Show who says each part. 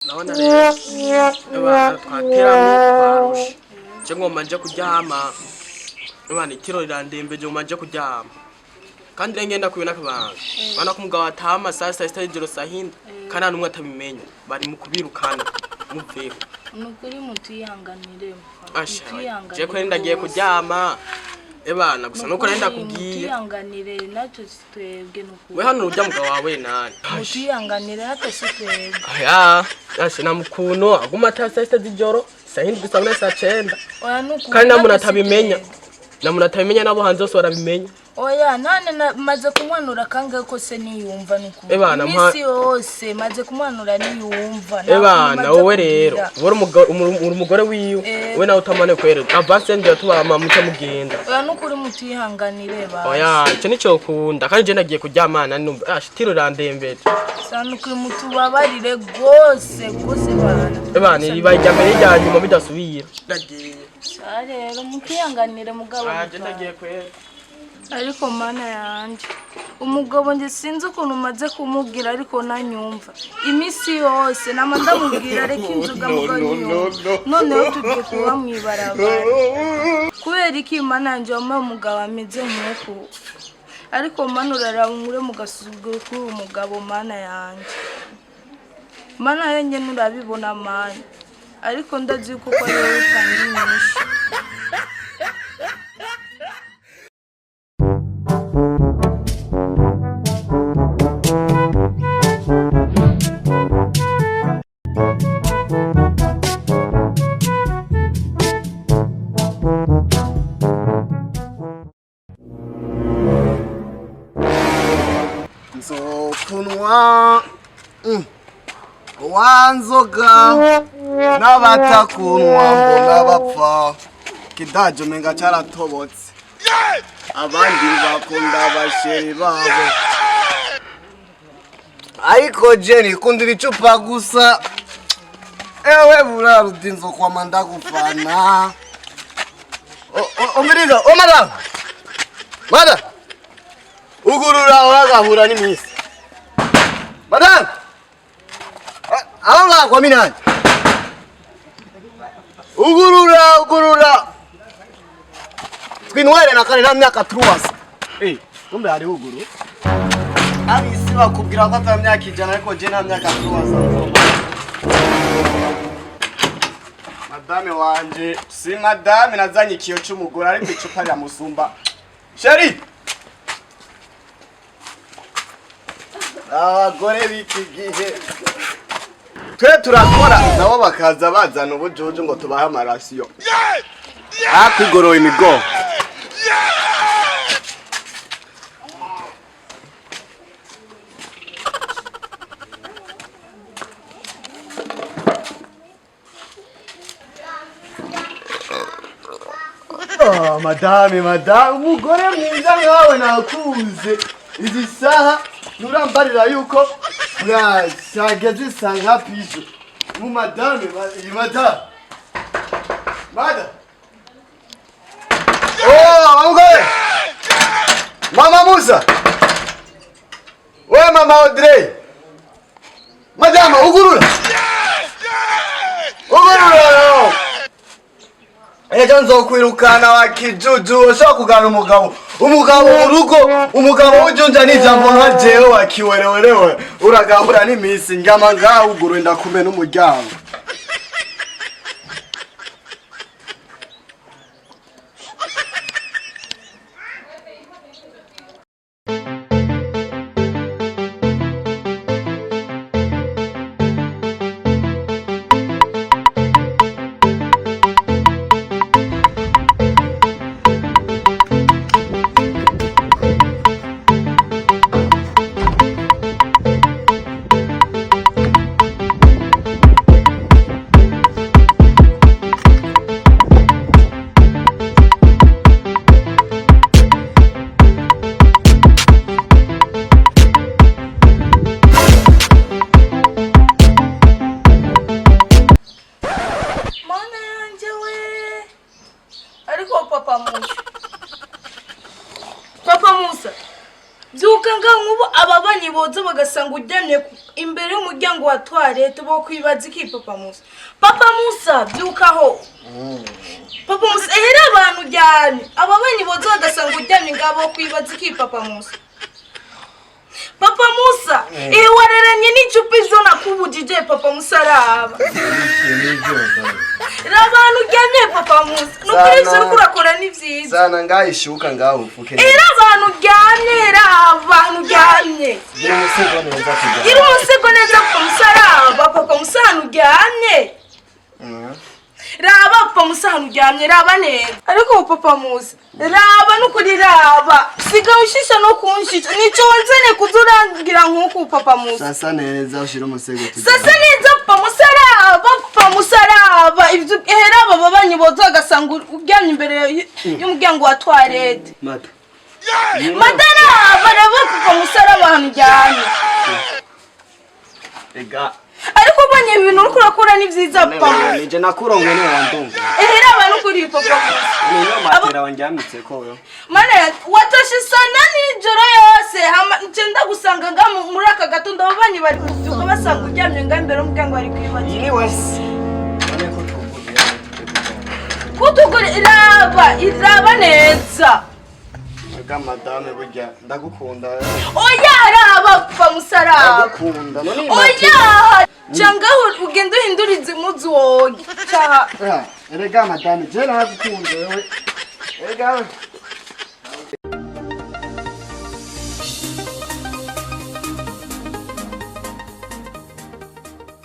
Speaker 1: nabona rero eba twateramo twarusha je ngoma nje kuryama Imana itiro rirandembeje ngoma nje kuryama kandi ngenda kubina kabanga bana ko umugabo atama saa 6 y'ijoro sahinda kana numwe atabimenya bari mu kubirukana muveko
Speaker 2: nukuri mutiyanganire
Speaker 1: asha je ko ndagiye kuryama ebana gusa nuko nenda kugiye
Speaker 2: mutiyanganire naco sitwebwe nukuri
Speaker 1: we hano urya mugabo wawe nani
Speaker 2: mutiyanganire naco sitwebwe
Speaker 1: aya asha namukuno aguma atasa 6 y'ijoro sahinda bisabune saa 9
Speaker 2: oya nukuri
Speaker 1: kandi namuntu atabimenya nabo hanze so barabimenya
Speaker 2: oya nane maze kumwanura kangahe ko se niyumva nukuri misi yose maze kumwanura niyumva
Speaker 1: ebana wowe rero uri umugore wiwe we nawe utamane kwere avance nje tubama muca mugenda
Speaker 2: oya nukuri mutihanganire ba
Speaker 1: oya cyo nico kunda kandi je nagiye kuryamana numva tiro randembeje
Speaker 2: sanukuri mutubabarire gose bana
Speaker 1: ebana riba ijya mbere rya nyuma bidasubira nagiye
Speaker 2: rero mutihanganire mugabo
Speaker 1: je nagiye kwere
Speaker 2: ariko mana yanje umugabo nje sinzi ukuntu maze kumubwira ariko nanyumva imisi yose namandamubwira reka inzuga mugabo none tujye kuba mwibarabara kubera iki mana yanje umugabo ameze nk'uko ariko mana urarabungure mugasuzugura kuri umugabo mana yanje mana yenge nurabibona mana ariko ndazi ko ko rero kandi nyinshi
Speaker 3: kunwa wanzoga n'abatakunwa mbona bapfa kidajo menga cyaratobotse abandi bakunda basheri babo ariko Jenny kundira icupa gusa ewe burarudinzo kwa manda gufana omiriza madam ugurura uragahura n'imisi madam aho kwa minani ugurura twinwere nakane na myaka 3 kumbe ari uguru ari isi bakubwira ko atamyaka ijana ariko je na myaka 3 madame wanje si madame nazanye ikiyo cy'umugore ariko icupa rya musumba sheri abagore biki gihe twe turakora nabo bakaza bazana ubujojo ngo tubahe amarasiyo akigorowe imigo madame umugore mwiza nkawe nakuze izi saha nurambarira yuko urashageze isanga pijo mu madame mama Musa we mama Audrey madame ugurura ejo nzokwirukana wakijuju ushaka kugana umugabo urugo umugabo ujunja n'ijambo nka jewe wakiwerewerewe uragahura n'imisi ngama ngaho ugurura ndakume n'umuryango
Speaker 2: Papa Musa byuka nga nkubu ababanyi bozo bagasanga ujyane imbere y'umuryango wa toilette bo kwibaza iki Papa Musa? Papa Musa byukaho. Papa Musa ehera abantu ryane. Ababanyi bozo bagasanga uryamye ngabo kwibaza iki Papa Musa? Papa Musa, wararanye n'icupa izo nakubujije Papa Musa raba. Abantu ryamye Papa Musa. Nukuri ivyo uriko urakora ni vyiza.
Speaker 3: Sana ngayishuka ngaho ufuke.
Speaker 2: Abantu ryamye abantu ryamye. Iri umusego neza Papa Musa raba. Papa Musa ryamye. Raba Papa Musa ryamye raba neza. Ariko Papa Musa raba nukuri raba. Siga ushisha no kunshisha. Nico wanzane kuzurangira nkuko Papa Musa.
Speaker 3: Sasa neza ushira umusego tuzi.
Speaker 2: Sasa neza Papa Musa raba. Papa Musa raba. Ivyo heraba babanyi bozo agasanga uryamye imbere y'umuryango wa toilette.
Speaker 3: Mata.
Speaker 2: Madara baraba Papa Musa raba hano ryamye.
Speaker 3: Ega.
Speaker 2: Ariko banye ibintu uriko urakora ni vyiza Papa.
Speaker 3: Nije nakurongwe ne wandumva.
Speaker 2: Raba nukuri Papa Musa.
Speaker 3: Niyo matera wanjyamitse ko yo.
Speaker 2: Mana watashe sana nijoro yose nce gusanga nga muri aka gatondo babanyi bari kuvyuka basanga uryamye nga imbere y'umuryango ari kwibaza.
Speaker 3: Ni wese.
Speaker 2: Kutugore iraba neza.
Speaker 3: Aga madame burya ndagukunda.
Speaker 2: Oya raba Papa Musa raba.
Speaker 3: Ndagukunda none.
Speaker 2: Oya changaho ugenda uhindurize muzu woge.
Speaker 3: Erega madame je nagukunda wewe. Erega